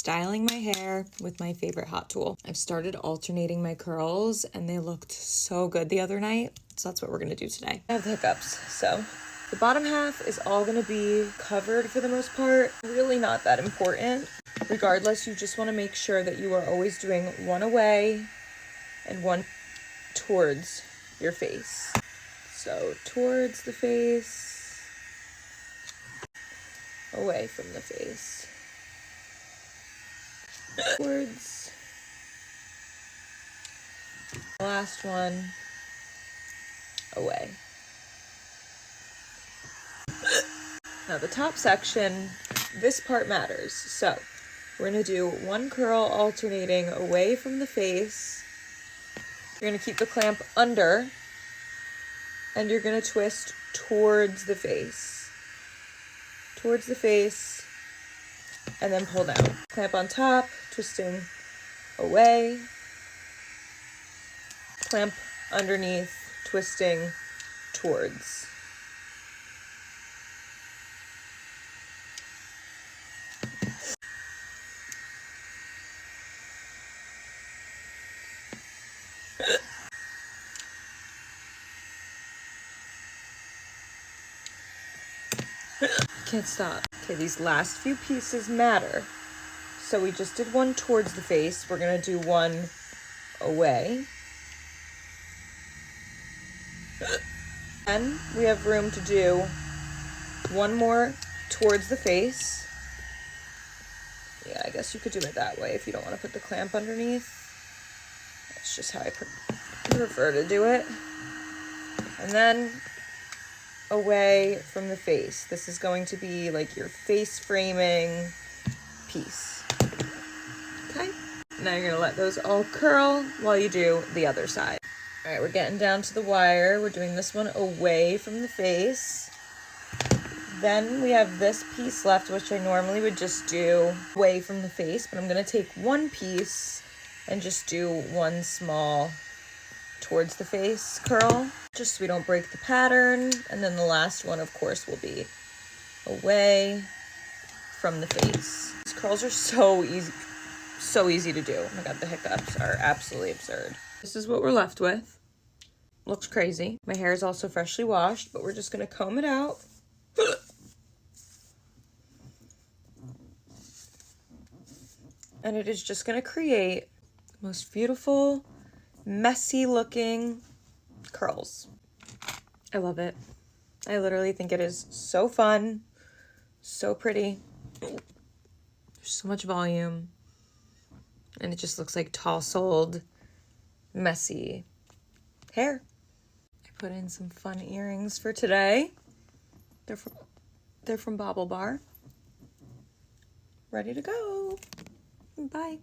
Styling my hair with my favorite hot tool. I've started alternating my curls and they looked so good the other night. So that's what we're gonna do today. I have the hiccups, so the bottom half is all gonna be covered for the most part. Really not that important. Regardless, you just wanna make sure that you are always doing one away and one towards your face. So towards the face, away from the face. Towards. Last one, away. Now the top section, this part matters. So we're gonna do one curl alternating away from the face. You're gonna keep the clamp under and you're gonna twist towards the face. Towards the face and then pull down. Clamp on top, twisting away. Clamp underneath, twisting towards. Can't stop. Okay, these last few pieces matter. So we just did one towards the face. We're gonna do one away. Then we have room to do one more towards the face. Yeah, I guess you could do it that way if you don't want to put the clamp underneath. That's just how I prefer to do it. And then away from the face. This is going to be like your face framing piece. Okay. Now you're gonna let those all curl while you do the other side. All right, we're getting down to the wire. We're doing this one away from the face. Then we have this piece left, which I normally would just do away from the face, but I'm gonna take one piece and just do one small towards the face curl, just so we don't break the pattern. And then the last one, of course, will be away from the face. These curls are so easy to do. Oh my God, the hiccups are absolutely absurd. This is what we're left with. Looks crazy. My hair is also freshly washed, but we're just gonna comb it out. And it is just gonna create the most beautiful, messy looking curls. I love it. I literally think it is so fun, so pretty. There's so much volume. And it just looks like tousled, messy hair. I put in some fun earrings for today. They're from Bobble Bar. Ready to go. Bye.